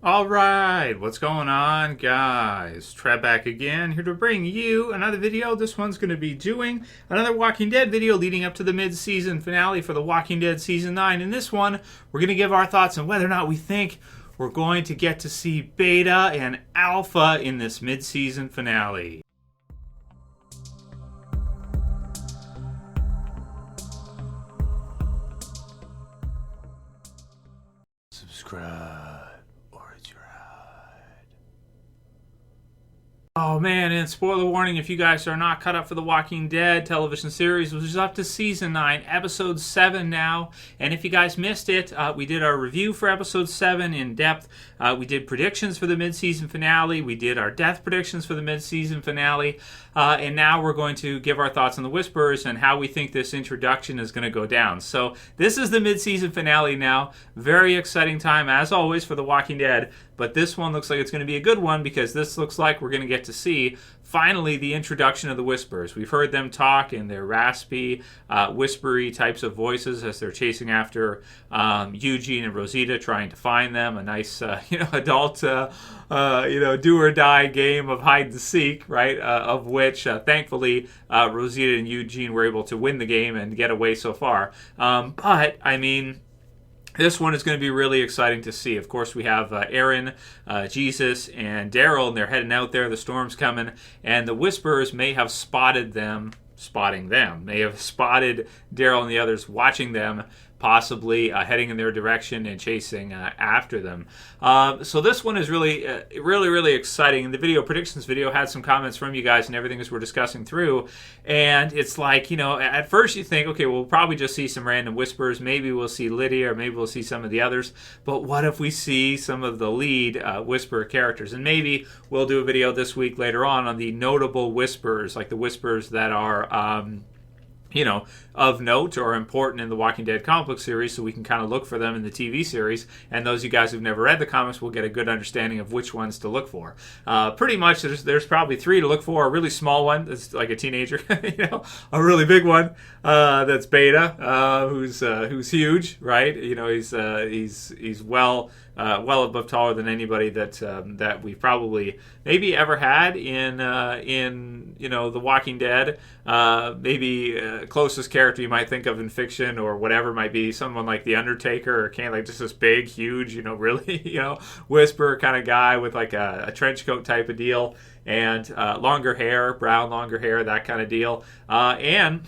All right, what's going on, guys? Trev back again, here to bring you another video. This one's going to be doing another Walking Dead video leading up to the mid-season finale for The Walking Dead Season 9. In this one, we're going to give our thoughts on whether or not we think we're going to get to see Beta and Alpha in this mid-season finale. Subscribe. Oh man, and spoiler warning, if you guys are not caught up for the Walking Dead television series, which is up to Season 9, Episode 7 now. And if you guys missed it, we did our review for Episode 7 in depth. We did predictions for the mid-season finale. We did our death predictions for the mid-season finale. And now we're going to give our thoughts on the Whisperers and how we think this introduction is going to go down. So this is the mid-season finale now. Very exciting time, as always, for the Walking Dead. But this one looks like it's going to be a good one because this looks like we're going to get to see finally the introduction of the Whisperers. We've heard them talk in their raspy, whispery types of voices as they're chasing after Eugene and Rosita, trying to find them. A nice, adult, do or die game of hide and seek, right? Of which, thankfully, Rosita and Eugene were able to win the game and get away so far. But I mean, this one is going to be really exciting to see. Of course, we have Aaron, Jesus, and Daryl, and they're heading out there. The storm's coming, and the Whisperers may have spotted them, may have spotted Daryl and the others watching them, possibly heading in their direction and chasing after them. So this one is really exciting. The video predictions video had some comments from you guys and everything as we're discussing through. And it's like, at first you think, okay, we'll probably just see some random Whisperers. Maybe we'll see Lydia or maybe we'll see some of the others. But what if we see some of the lead Whisperer characters? And maybe we'll do a video this week later on the notable Whisperers, like the Whisperers that are of note or important in the Walking Dead comic book series, so we can kind of look for them in the TV series. And those of you guys who've never read the comics will get a good understanding of which ones to look for. Pretty much, there's probably three to look for. A really small one that's like a teenager, a really big one that's Beta, who's huge, right? He's well above taller than anybody that we've probably maybe ever had in The Walking Dead. Maybe closest character you might think of in fiction or whatever might be someone like the Undertaker, or like just this big, huge, really, whisperer kind of guy with like a trench coat type of deal and longer hair, brown longer hair, that kind of deal, and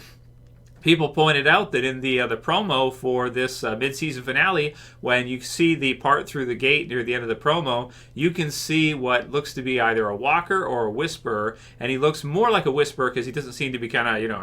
people pointed out that in the promo for this mid-season finale, when you see the part through the gate near the end of the promo, you can see what looks to be either a walker or a whisperer, and he looks more like a whisperer because he doesn't seem to be kind of,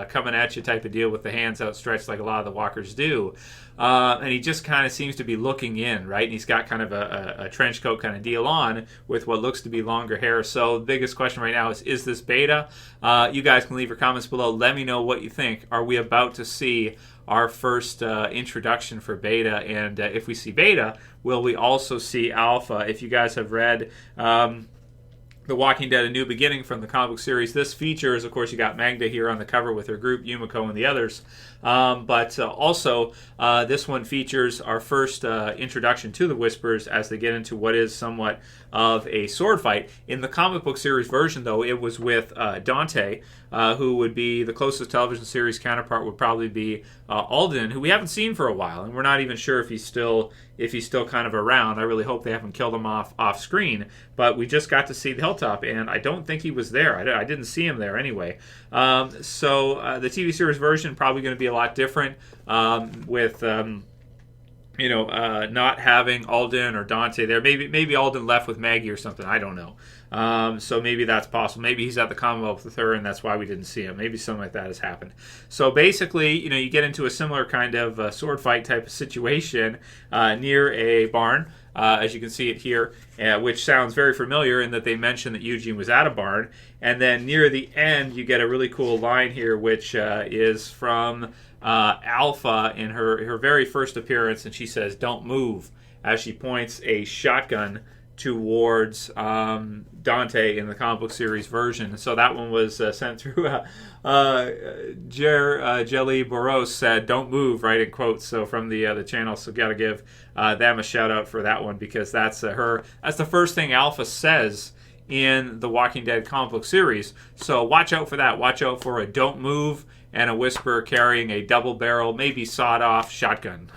coming at you type of deal with the hands outstretched like a lot of the walkers do. And he just kind of seems to be looking in, right? And he's got kind of a trench coat kind of deal on with what looks to be longer hair. So the biggest question right now is this Beta? You guys can leave your comments below. Let me know what you think. Are we about to see our first introduction for Beta? And if we see Beta, will we also see Alpha? If you guys have read The Walking Dead: A New Beginning from the comic book series, this features, of course, you got Magda here on the cover with her group, Yumiko and the others. But also, this one features our first introduction to the Whisperers as they get into what is somewhat of a sword fight. In the comic book series version, though, it was with Dante, who would be the closest television series counterpart would probably be Alden, who we haven't seen for a while, and we're not even sure if he's still kind of around. I really hope they haven't killed him off screen, but we just got to see the Hilltop, and I don't think he was there. I didn't see him there anyway. So the TV series version probably going to be a lot different with not having Alden or Dante there. Maybe Alden left with Maggie or something. I don't know. So maybe that's possible. Maybe he's at the Commonwealth with her, and that's why we didn't see him. Maybe something like that has happened. So basically, you get into a similar kind of sword fight type of situation near a barn. As you can see it here, which sounds very familiar in that they mentioned that Eugene was at a barn. And then near the end, you get a really cool line here, which is from Alpha in her very first appearance, and she says, "Don't move," as she points a shotgun towards Dante in the comic book series version. So that one was sent through. Gergely Boros said, "Don't move," right, in quotes. So from the channel, so got to give them a shout out for that one, because that's that's the first thing Alpha says in the Walking Dead comic book series. So watch out for that. Watch out for a "don't move" and a Whisper carrying a double barrel, maybe sawed off shotgun.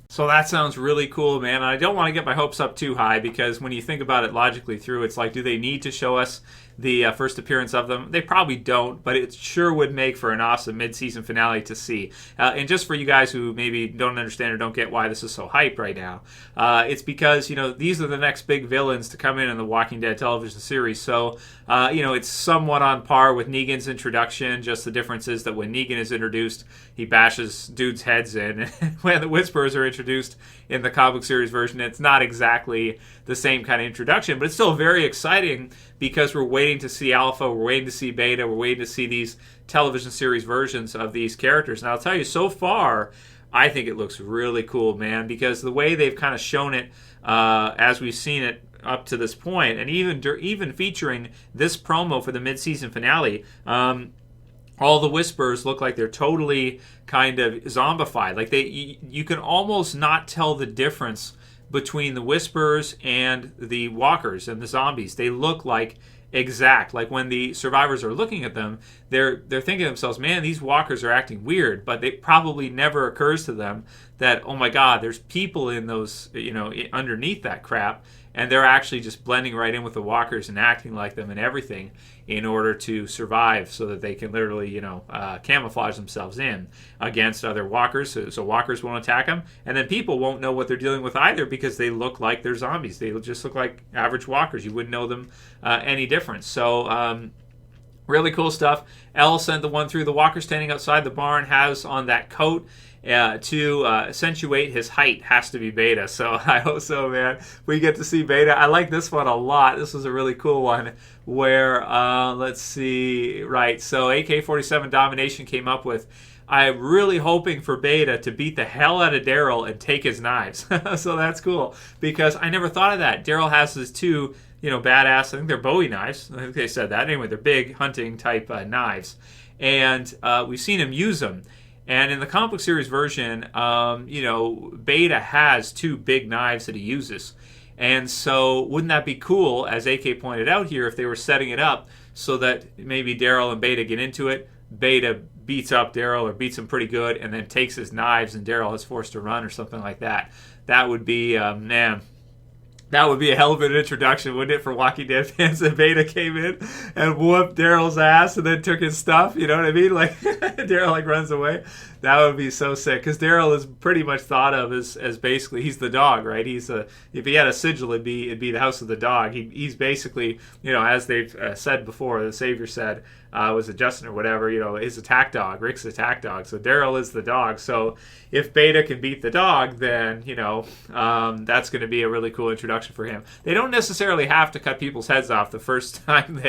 So that sounds really cool, man. I don't want to get my hopes up too high, because when you think about it logically through, it's like, do they need to show us the first appearance of them? They probably don't, but it sure would make for an awesome mid-season finale to see. And just for you guys who maybe don't understand or don't get why this is so hype right now, it's because, these are the next big villains to come in the Walking Dead television series. So, it's somewhat on par with Negan's introduction. Just the difference is that when Negan is introduced, he bashes dudes' heads in. And when the Whisperers are introduced in the comic book series version, it's not exactly the same kind of introduction, but it's still very exciting, because we're waiting to see Alpha, we're waiting to see Beta, we're waiting to see these television series versions of these characters. And I'll tell you, so far, I think it looks really cool, man, because the way they've kind of shown it as we've seen it up to this point, and even featuring this promo for the mid-season finale, all the Whispers look like they're totally kind of zombified. Like you can almost not tell the difference between the Whispers and the walkers and the zombies. They look like exact. Like when the survivors are looking at them, they're thinking to themselves, man, these walkers are acting weird, but it probably never occurs to them that, oh my God, there's people in those, underneath that crap, and they're actually just blending right in with the walkers and acting like them and everything in order to survive, so that they can literally, camouflage themselves in against other walkers, so walkers won't attack them, and then people won't know what they're dealing with either, because they look like they're zombies. They just look like average walkers. You wouldn't know them any different. So really cool stuff. Elle sent the one through. The walker standing outside the barn has on that coat to accentuate his height. Has to be Beta. So I hope so, man. We get to see Beta. I like this one a lot. This was a really cool one where, let's see, right. So AK-47 Domination came up with, I'm really hoping for Beta to beat the hell out of Daryl and take his knives. So that's cool, because I never thought of that. Daryl has his two, badass, I think they're Bowie knives. I think they said that. Anyway, they're big hunting type knives. And we've seen him use them. And in the comic book series version, Beta has two big knives that he uses. And so wouldn't that be cool, as AK pointed out here, if they were setting it up so that maybe Daryl and Beta get into it, Beta beats up Daryl or beats him pretty good, and then takes his knives and Daryl is forced to run or something like that. That would be, that would be a hell of an introduction, wouldn't it, for Walking Dead fans? That Beta came in and whooped Daryl's ass and then took his stuff, you know what I mean? Like, Daryl, runs away. That would be so sick, because Daryl is pretty much thought of as basically, he's the dog, right? If he had a sigil, it'd be the house of the dog. He's basically, as they've said before, the Savior said, was it Justin or whatever, his attack dog, Rick's attack dog. So Daryl is the dog. So if Beta can beat the dog, then, that's going to be a really cool introduction for him. They don't necessarily have to cut people's heads off the first time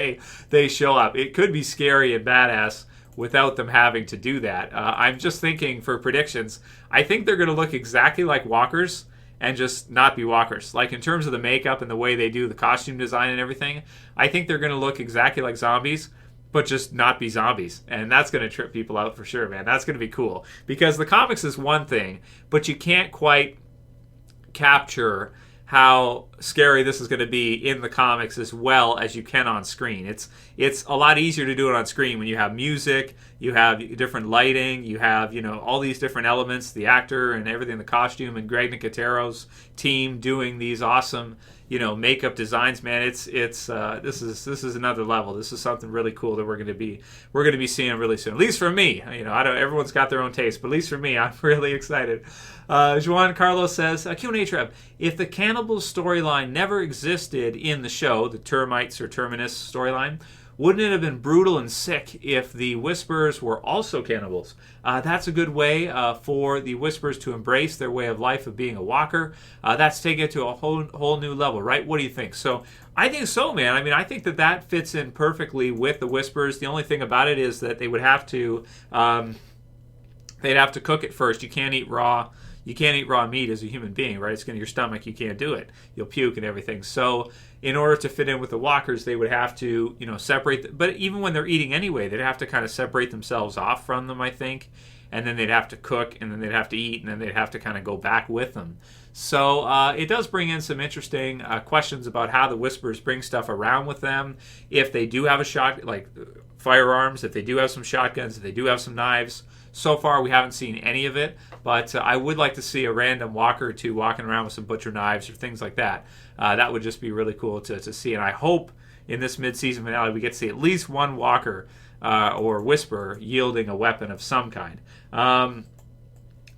they show up. It could be scary and badass without them having to do that. I'm just thinking for predictions, I think they're going to look exactly like walkers and just not be walkers. Like in terms of the makeup and the way they do the costume design and everything, I think they're going to look exactly like zombies, but just not be zombies. And that's going to trip people out for sure, man. That's going to be cool. Because the comics is one thing, but you can't quite capture how scary this is going to be in the comics as well as you can on screen. It's a lot easier to do it on screen when you have music, you have different lighting, you have all these different elements, the actor and everything, the costume, and Greg Nicotero's team doing these awesome makeup designs. Man, this is another level. This is something really cool that we're going to be seeing really soon. At least for me, everyone's got their own taste, but at least for me, I'm really excited. Juan Carlos says, Q&A Trev, if the cannibals storyline never existed in the show, the termites or terminus storyline, wouldn't it have been brutal and sick if the Whisperers were also cannibals? That's a good way for the Whisperers to embrace their way of life of being a walker. That's taking it to a whole new level, right? What do you think? So I think so, man. I mean, I think that fits in perfectly with the Whisperers. The only thing about it is that they would have to, they'd have to cook it first. You can't eat raw. you can't eat raw meat as a human being, right? It's going to your stomach. You can't do it. You'll puke and everything. So in order to fit in with the walkers, they would have to, separate. But even when they're eating anyway, they'd have to kind of separate themselves off from them, I think. And then they'd have to cook, and then they'd have to eat, and then they'd have to kind of go back with them. So it does bring in some interesting questions about how the Whisperers bring stuff around with them. If they do have a shot, like firearms, if they do have some shotguns, if they do have some knives. So far, we haven't seen any of it, but I would like to see a random walker or two walking around with some butcher knives or things like that. That would just be really cool to see, and I hope in this mid-season finale we get to see at least one walker or Whisperer yielding a weapon of some kind.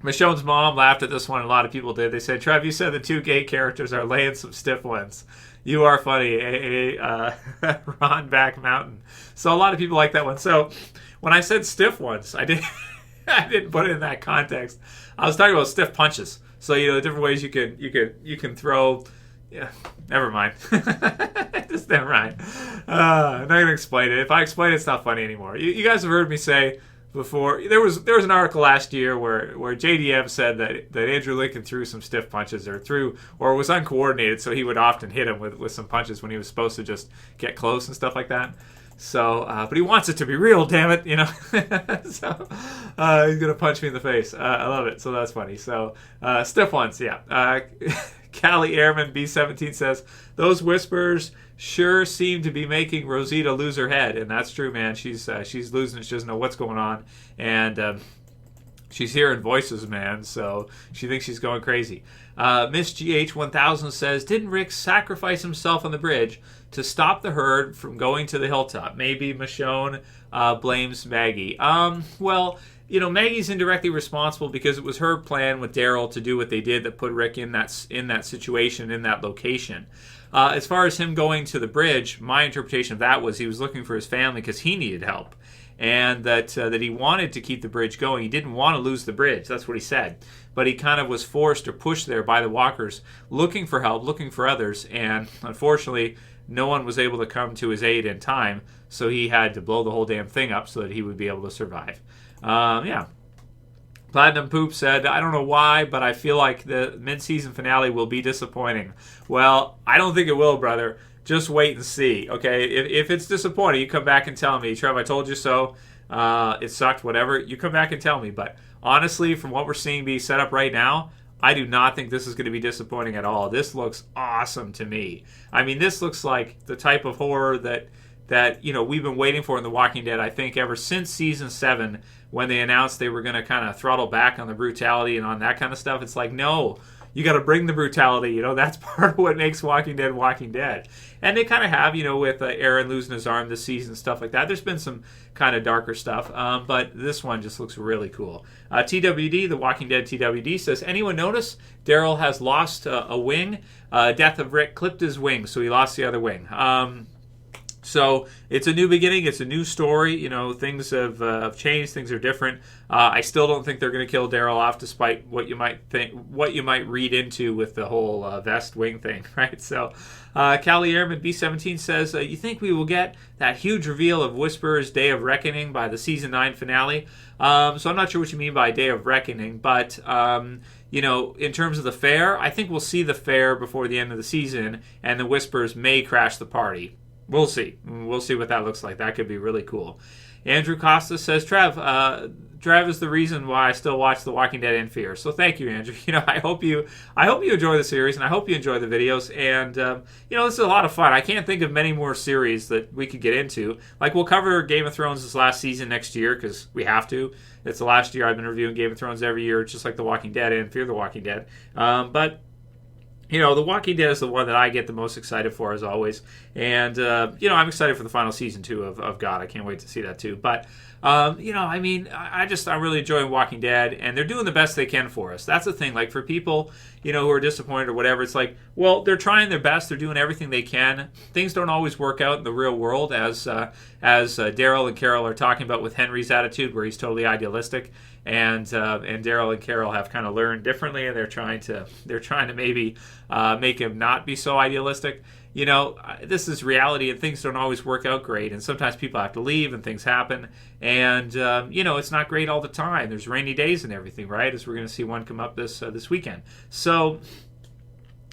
Michonne's mom laughed at this one. A lot of people did. They said, Trev, you said the two gay characters are laying some stiff ones. You are funny, Ron Back Mountain. So a lot of people like that one. So when I said stiff ones, I didn't put it in that context. I was talking about stiff punches. So the different ways you can throw. Yeah, never mind. Just never mind. I'm not gonna explain it. If I explain it, it's not funny anymore. You guys have heard me say before. There was an article last year where JDM said that Andrew Lincoln threw some stiff punches or was uncoordinated, so he would often hit him with some punches when he was supposed to just get close and stuff like that. So, but he wants it to be real, damn it, So, he's gonna punch me in the face. I love it. So that's funny. So, stiff ones, yeah. Callie Airman B17 says, those Whisperers sure seem to be making Rosita lose her head. And that's true, man. She's losing it. She doesn't know what's going on. And she's hearing voices, man. So she thinks she's going crazy. Miss GH1000 says, didn't Rick sacrifice himself on the bridge to stop the herd from going to the hilltop? Maybe Michonne blames Maggie. Well, Maggie's indirectly responsible because it was her plan with Daryl to do what they did that put Rick in that situation, in that location. As far as him going to the bridge, my interpretation of that was he was looking for his family because he needed help. And that he wanted to keep the bridge going. He didn't want to lose the bridge. That's what he said. But he kind of was forced or pushed there by the walkers, looking for help, looking for others. And unfortunately, no one was able to come to his aid in time. So he had to blow the whole damn thing up so that he would be able to survive. Yeah. Platinum Poop said, I don't know why, but I feel like the mid-season finale will be disappointing. Well, I don't think it will, brother. Just wait and see, okay? If it's disappointing, you come back and tell me. Trev, I told you so. It sucked, whatever. You come back and tell me. But honestly, from what we're seeing being set up right now, I do not think this is going to be disappointing at all. This looks awesome to me. I mean, this looks like the type of horror that we've been waiting for in The Walking Dead, I think, ever since Season 7, when they announced they were going to kind of throttle back on the brutality and on that kind of stuff. It's like, no, you got to bring the brutality. That's part of what makes Walking Dead Walking Dead. And they kind of have, with Aaron losing his arm this season, stuff like that. There's been some kind of darker stuff, but this one just looks really cool. TWD, The Walking Dead TWD, says, anyone notice Daryl has lost a wing? Death of Rick clipped his wing, so he lost the other wing. So it's a new beginning. It's a new story. Things have changed. Things are different. I still don't think they're going to kill Daryl off, despite what you might read into with the whole vest wing thing, right? So, Callie Airman B17 says, you think we will get that huge reveal of Whisperer's Day of Reckoning by the Season 9 finale? So I'm not sure what you mean by Day of Reckoning, but in terms of the fair, I think we'll see the fair before the end of the season, and the Whisperers may crash the party. We'll see. We'll see what that looks like. That could be really cool. Andrew Costa says, Trev is the reason why I still watch The Walking Dead in fear. So thank you, Andrew. I hope you enjoy the series, and I hope you enjoy the videos. And this is a lot of fun. I can't think of many more series that we could get into. Like, we'll cover Game of Thrones this last season next year because we have to. It's the last year I've been reviewing Game of Thrones every year, just like The Walking Dead and Fear the Walking Dead. But The Walking Dead is the one that I get the most excited for, as always. And, I'm excited for the final season, too, of God. I can't wait to see that, too. But, I'm really enjoying Walking Dead, and they're doing the best they can for us. That's the thing. Like, for people, who are disappointed or whatever, it's like, well, they're trying their best. They're doing everything they can. Things don't always work out in the real world, as Daryl and Carol are talking about with Henry's attitude, where he's totally idealistic. And Daryl and Carol have kind of learned differently, and they're trying to maybe make him not be so idealistic. You know, this is reality, and things don't always work out great, and sometimes people have to leave and things happen, and you know, it's not great all the time. There's rainy days and everything, right? As we're going to see one come up this weekend. So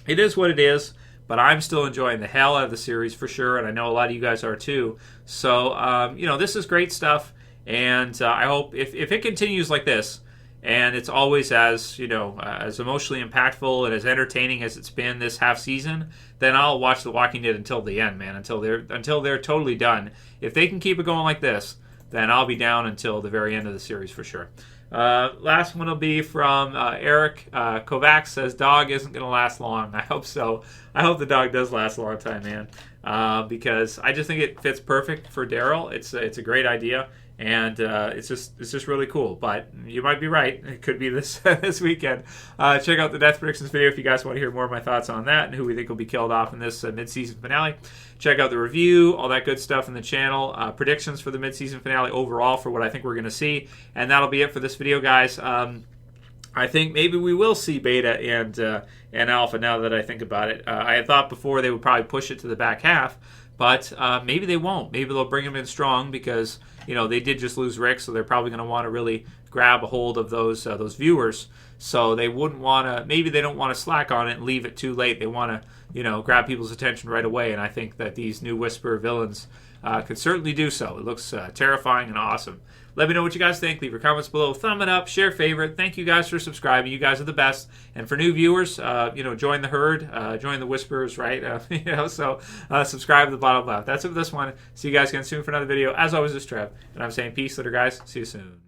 it is what it is, but I'm still enjoying the hell out of the series for sure, and I know a lot of you guys are too. So you know, this is great stuff, and I hope if it continues like this, and it's always as, you know, as emotionally impactful and as entertaining as it's been this half season, then I'll watch The Walking Dead until the end, man, until they're totally done. If they can keep it going like this, then I'll be down until the very end of the series for sure. Last one will be from Eric Kovacs. Says dog isn't going to last long. I hope so. I hope the dog does last a long time, man, because I just think it fits perfect for Daryl. It's a great idea. And it's just really cool. But you might be right. It could be this this weekend. Check out the Death Predictions video if you guys want to hear more of my thoughts on that and who we think will be killed off in this mid-season finale. Check out the review, all that good stuff in the channel. Predictions for the mid-season finale overall for what I think we're going to see. And that'll be it for this video, guys. I think maybe we will see Beta and Alpha now that I think about it. I had thought before they would probably push it to the back half. But maybe they won't. Maybe they'll bring him in strong because, you know, they did just lose Rick, so they're probably going to want to really grab a hold of those viewers. So they wouldn't want to. Maybe they don't want to slack on it and leave it too late. They want to, you know, grab people's attention right away. And I think that these new Whisperer villains could certainly do so. It looks terrifying and awesome. Let me know what you guys think. Leave your comments below. Thumb it up. Share favorite. Thank you guys for subscribing. You guys are the best. And for new viewers, you know, join the herd. Join the Whisperers, right? You know, so subscribe to the bottom left. That's it for this one. See you guys again soon for another video. As always, this is Trev. And I'm saying peace later, guys. See you soon.